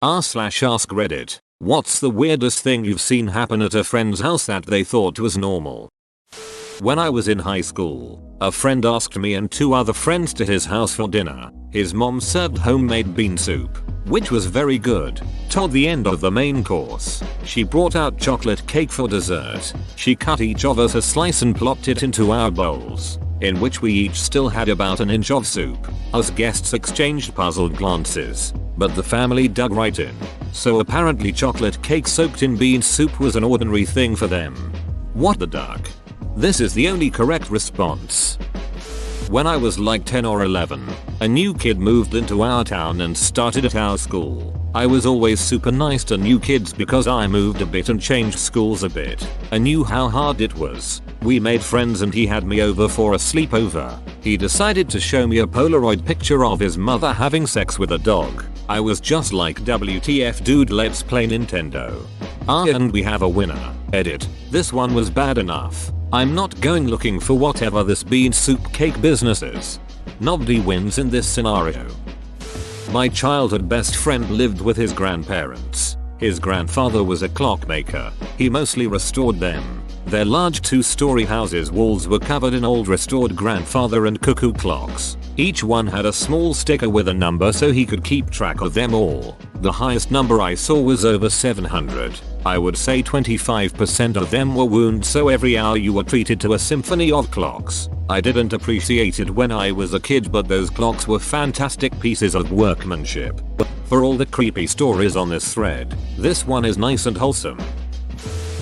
r/ask Reddit. What's the weirdest thing you've seen happen at a friend's house that they thought was normal? When I was in high school, a friend asked me and 2 other friends to his house for dinner. His mom served homemade bean soup, which was very good. Toward the end of the main course, she brought out chocolate cake for dessert. She cut each of us a slice and plopped it into our bowls, in which we each still had about an inch of soup. Us guests exchanged puzzled glances, but the family dug right in. So apparently chocolate cake soaked in bean soup was an ordinary thing for them. What the duck? This is the only correct response. When I was like 10 or 11, a new kid moved into our town and started at our school. I was always super nice to new kids because I moved a bit and changed schools a bit. I knew how hard it was. We made friends and he had me over for a sleepover. He decided to show me a Polaroid picture of his mother having sex with a dog. I was just like, WTF dude, let's play Nintendo. And we have a winner. Edit. This one was bad enough. I'm not going looking for whatever this bean soup cake business is. Nobody wins in this scenario. My childhood best friend lived with his grandparents. His grandfather was a clockmaker. He mostly restored them. Their large 2-story houses' walls were covered in old restored grandfather and cuckoo clocks. Each one had a small sticker with a number so he could keep track of them all. The highest number I saw was over 700. I would say 25% of them were wound, so every hour you were treated to a symphony of clocks. I didn't appreciate it when I was a kid, but those clocks were fantastic pieces of workmanship. For all the creepy stories on this thread, this one is nice and wholesome.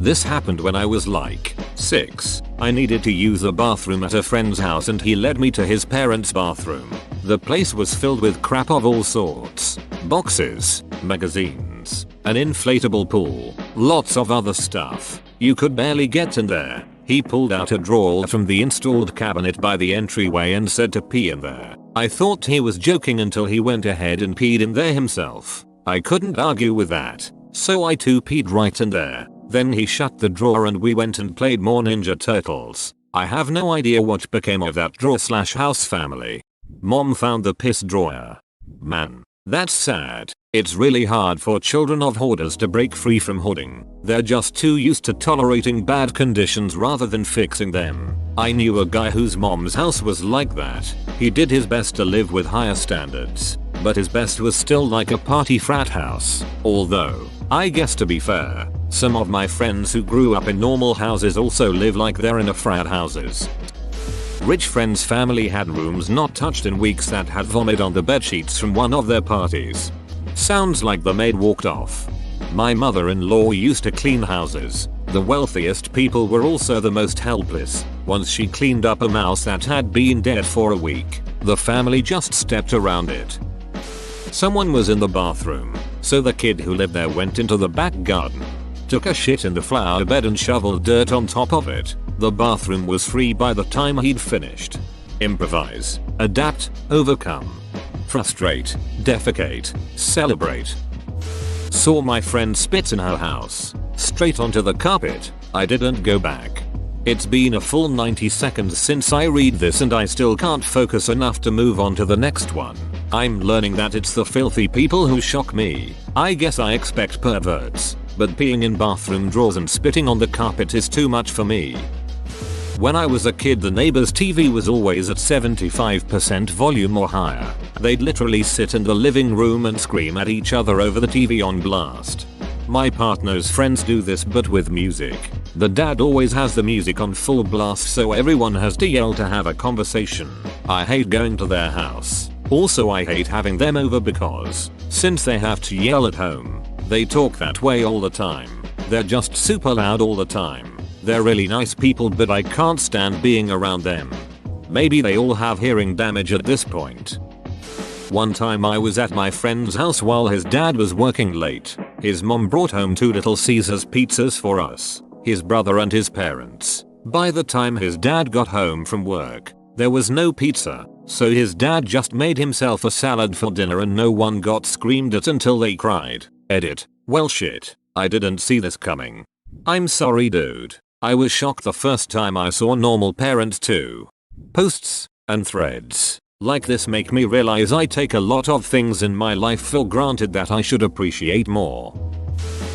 This happened when I was like 6. I needed to use a bathroom at a friend's house and he led me to his parents' bathroom. The place was filled with crap of all sorts. Boxes, magazines, an inflatable pool, lots of other stuff. You could barely get in there. He pulled out a drawer from the installed cabinet by the entryway and said to pee in there. I thought he was joking until he went ahead and peed in there himself. I couldn't argue with that, so I too peed right in there. Then he shut the drawer and we went and played more Ninja Turtles. I have no idea what became of that drawer/house family. Mom found the piss drawer. Man, that's sad. It's really hard for children of hoarders to break free from hoarding. They're just too used to tolerating bad conditions rather than fixing them. I knew a guy whose mom's house was like that. He did his best to live with higher standards, but his best was still like a party frat house. Although, I guess to be fair, some of my friends who grew up in normal houses also live like they're in a frat houses. Rich friend's family had rooms not touched in weeks that had vomit on the bedsheets from one of their parties. Sounds like the maid walked off. My mother-in-law used to clean houses. The wealthiest people were also the most helpless. Once she cleaned up a mouse that had been dead for a week. The family just stepped around it. Someone was in the bathroom, so the kid who lived there went into the back garden, took a shit in the flower bed and shoveled dirt on top of it. The bathroom was free by the time he'd finished. Improvise, adapt, overcome. Frustrate, defecate, celebrate. Saw my friend spit in her house, straight onto the carpet. I didn't go back. It's been a full 90 seconds since I read this and I still can't focus enough to move on to the next one. I'm learning that it's the filthy people who shock me. I guess I expect perverts, but peeing in bathroom drawers and spitting on the carpet is too much for me. When I was a kid, the neighbor's TV was always at 75% volume or higher. They'd literally sit in the living room and scream at each other over the TV on blast. My partner's friends do this but with music. The dad always has the music on full blast so everyone has to yell to have a conversation. I hate going to their house. Also, I hate having them over because, since they have to yell at home, they talk that way all the time. They're just super loud all the time. They're really nice people but I can't stand being around them. Maybe they all have hearing damage at this point. One time I was at my friend's house while his dad was working late. His mom brought home 2 Little Caesars pizzas for us, his brother and his parents. By the time his dad got home from work, there was no pizza, so his dad just made himself a salad for dinner and no one got screamed at until they cried. Edit. Well shit, I didn't see this coming. I'm sorry dude. I was shocked the first time I saw normal parents too. Posts and threads. Like this make me realize I take a lot of things in my life for granted that I should appreciate more.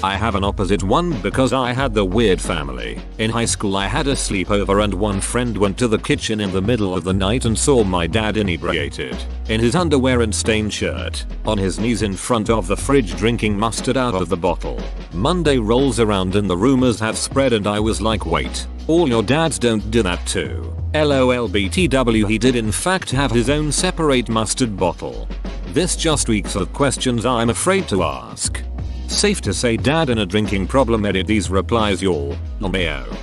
I have an opposite one because I had the weird family. In high school I had a sleepover and one friend went to the kitchen in the middle of the night and saw my dad inebriated, in his underwear and stained shirt, on his knees in front of the fridge drinking mustard out of the bottle. Monday rolls around and the rumors have spread and I was like, wait, all your dads don't do that too. LOL BTW, he did in fact have his own separate mustard bottle. This just reeks of questions I'm afraid to ask. Safe to say dad in a drinking problem. Edit these replies y'all. LMAO.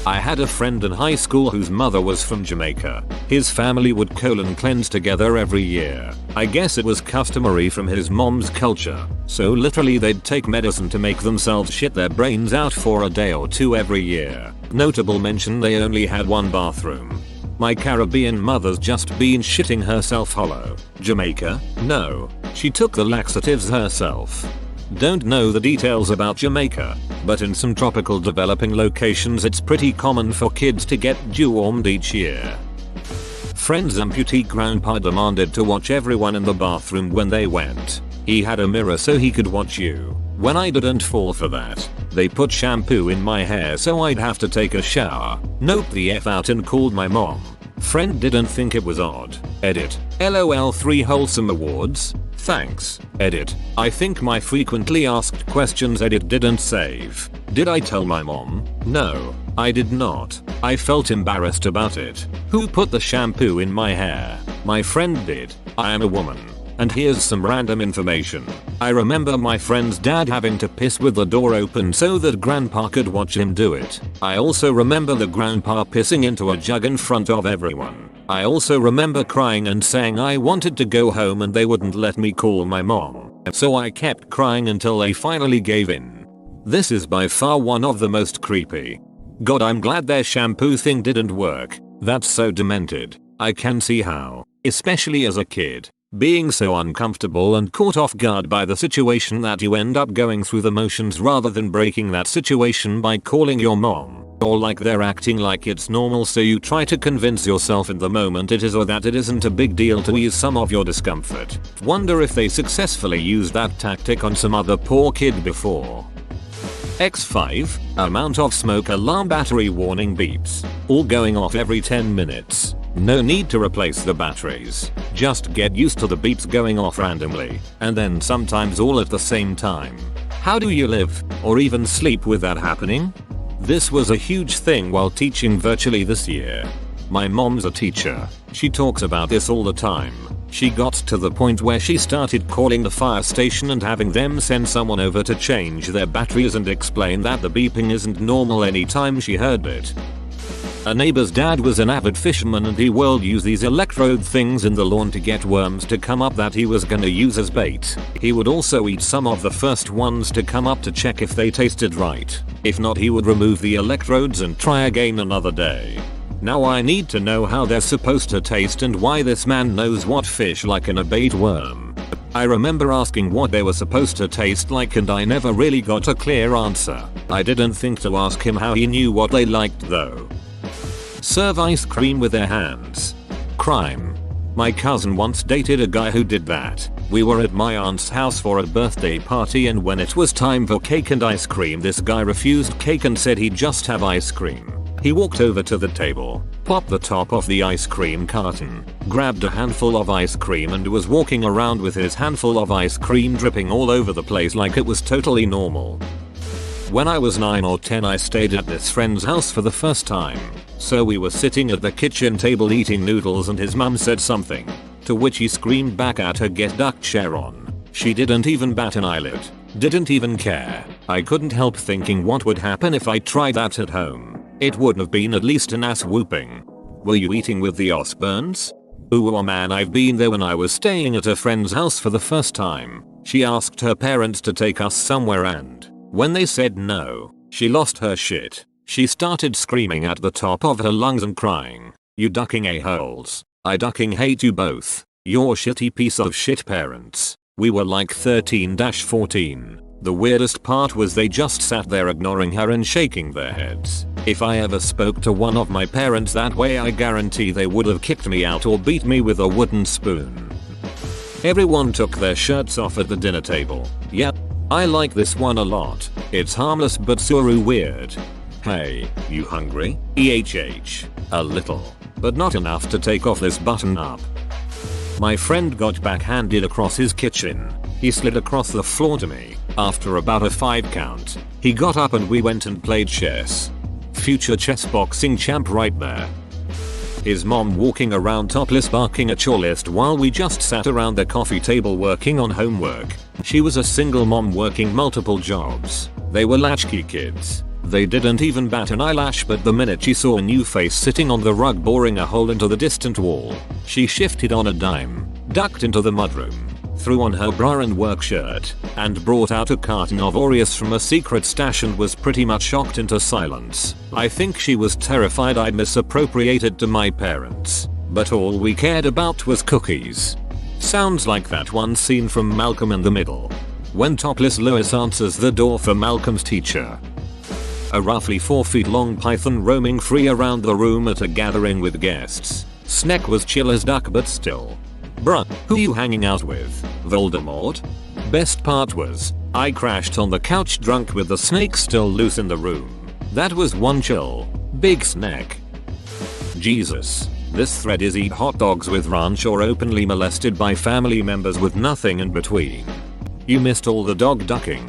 I had a friend in high school whose mother was from Jamaica. His family would colon cleanse together every year. I guess it was customary from his mom's culture. So literally they'd take medicine to make themselves shit their brains out for a day or two every year. Notable mention, they only had one bathroom. My Caribbean mother's just been shitting herself hollow. Jamaica? No. She took the laxatives herself. Don't know the details about Jamaica, but in some tropical developing locations it's pretty common for kids to get dewormed each year. Friend's amputee grandpa demanded to watch everyone in the bathroom when they went. He had a mirror so he could watch you. When I didn't fall for that, they put shampoo in my hair so I'd have to take a shower. Nope the F out and called my mom. Friend didn't think it was odd. Edit. LOL 3 wholesome awards. Thanks. Edit. I think my frequently asked questions edit didn't save. Did I tell my mom? No, I did not. I felt embarrassed about it. Who put the shampoo in my hair? My friend did. I am a woman. And here's some random information. I remember my friend's dad having to piss with the door open so that grandpa could watch him do it. I also remember the grandpa pissing into a jug in front of everyone. I also remember crying and saying I wanted to go home and they wouldn't let me call my mom. So I kept crying until they finally gave in. This is by far one of the most creepy. God, I'm glad their shampoo thing didn't work. That's so demented. I can see how, especially as a kid, being so uncomfortable and caught off guard by the situation that you end up going through the motions rather than breaking that situation by calling your mom. Or like they're acting like it's normal so you try to convince yourself in the moment it is or that it isn't a big deal to ease some of your discomfort. Wonder if they successfully used that tactic on some other poor kid before. X5, amount of smoke alarm battery warning beeps. All going off every 10 minutes. No need to replace the batteries. Just get used to the beeps going off randomly, and then sometimes all at the same time. How do you live, or even sleep with that happening? This was a huge thing while teaching virtually this year. My mom's a teacher. She talks about this all the time. She got to the point where she started calling the fire station and having them send someone over to change their batteries and explain that the beeping isn't normal anytime she heard it. A neighbor's dad was an avid fisherman and he would use these electrode things in the lawn to get worms to come up that he was gonna use as bait. He would also eat some of the first ones to come up to check if they tasted right. If not, he would remove the electrodes and try again another day. Now I need to know how they're supposed to taste and why this man knows what fish like in a bait worm. I remember asking what they were supposed to taste like and I never really got a clear answer. I didn't think to ask him how he knew what they liked though. Serve ice cream with their hands. Crime. My cousin once dated a guy who did that. We were at my aunt's house for a birthday party and when it was time for cake and ice cream this guy refused cake and said he'd just have ice cream. He walked over to the table, popped the top off the ice cream carton, grabbed a handful of ice cream and was walking around with his handful of ice cream dripping all over the place like it was totally normal. When I was 9 or 10 I stayed at this friend's house for the first time. So we were sitting at the kitchen table eating noodles and his mum said something. To which he screamed back at her, "Get duck chair on." She didn't even bat an eyelid. Didn't even care. I couldn't help thinking what would happen if I tried that at home. It would have been at least an ass whooping. Were you eating with the Osbournes? Ooh, oh man, I've been there when I was staying at a friend's house for the first time. She asked her parents to take us somewhere and when they said no, she lost her shit. She started screaming at the top of her lungs and crying, "You ducking a-holes. I ducking hate you both. You're shitty piece of shit parents." We were like 13-14. The weirdest part was they just sat there ignoring her and shaking their heads. If I ever spoke to one of my parents that way, I guarantee they would have kicked me out or beat me with a wooden spoon. Everyone took their shirts off at the dinner table. Yep, I like this one a lot. It's harmless but suru weird. Hey, you hungry? EHH. A little, but not enough to take off this button up. My friend got backhanded across his kitchen. He slid across the floor to me. After about a 5 count, he got up and we went and played chess. Future chess boxing champ right there. His mom walking around topless barking at your list while we just sat around the coffee table working on homework. She was a single mom working multiple jobs. They were latchkey kids. They didn't even bat an eyelash, but the minute she saw a new face sitting on the rug boring a hole into the distant wall, she shifted on a dime, ducked into the mudroom, threw on her bra and work shirt, and brought out a carton of Oreos from a secret stash and was pretty much shocked into silence. I think she was terrified I'd misappropriated to my parents, but all we cared about was cookies. Sounds like that one scene from Malcolm in the Middle, when topless Lois answers the door for Malcolm's teacher. A roughly 4 feet long python roaming free around the room at a gathering with guests. Snake was chill as duck but still. Bruh, who you hanging out with? Voldemort? Best part was, I crashed on the couch drunk with the snake still loose in the room. That was one chill. Big Snake. Jesus. This thread is eat hot dogs with ranch or openly molested by family members with nothing in between. You missed all the dog ducking.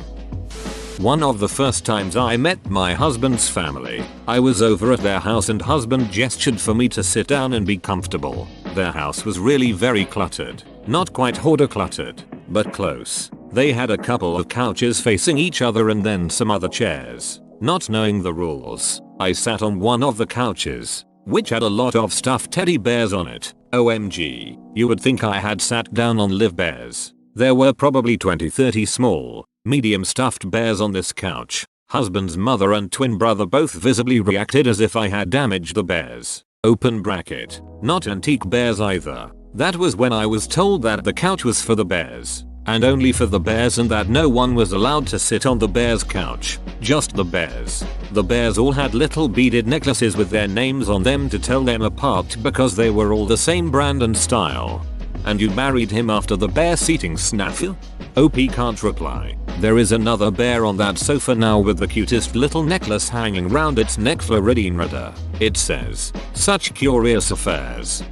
One of the first times I met my husband's family, I was over at their house and husband gestured for me to sit down and be comfortable. Their house was really very cluttered. Not quite hoarder cluttered, but close. They had a couple of couches facing each other and then some other chairs. Not knowing the rules, I sat on one of the couches, which had a lot of stuffed teddy bears on it. OMG, you would think I had sat down on live bears. There were probably 20-30 small, medium stuffed bears on this couch. Husband's mother and twin brother both visibly reacted as if I had damaged the bears. Open bracket. Not antique bears either. That was when I was told that the couch was for the bears, and only for the bears, and that no one was allowed to sit on the bears' couch. Just the bears. The bears all had little beaded necklaces with their names on them to tell them apart because they were all the same brand and style. And you married him after the bear seating snafu? OP can't reply. There is another bear on that sofa now with the cutest little necklace hanging round its neck. Floridian Rudder. It says, such curious affairs.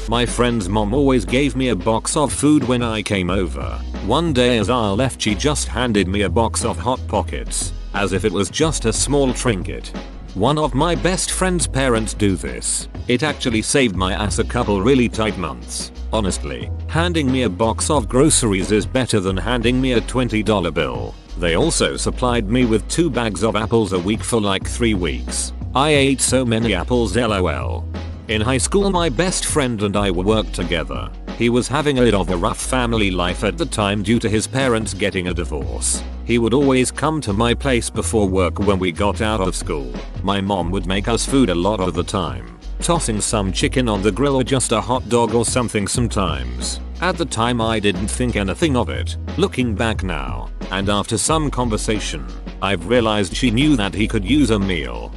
My friend's mom always gave me a box of food when I came over. One day as I left, she just handed me a box of Hot Pockets, as if it was just a small trinket. One of my best friend's parents do this. It actually saved my ass a couple really tight months. Honestly, handing me a box of groceries is better than handing me a $20 bill. They also supplied me with 2 bags of apples a week for like 3 weeks. I ate so many apples, lol. In high school, my best friend and I worked together. He was having a bit of a rough family life at the time due to his parents getting a divorce. He would always come to my place before work when we got out of school. My mom would make us food a lot of the time, tossing some chicken on the grill or just a hot dog or something sometimes. At the time I didn't think anything of it. Looking back now, and after some conversation, I've realized she knew that he could use a meal.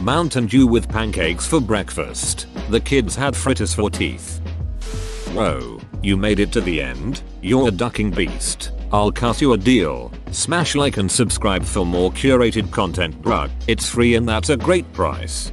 Mountain Dew with pancakes for breakfast. The kids had fritters for teeth. Whoa, you made it to the end? You're a ducking beast. I'll cut you a deal. Smash like and subscribe for more curated content, bruh. It's free and that's a great price.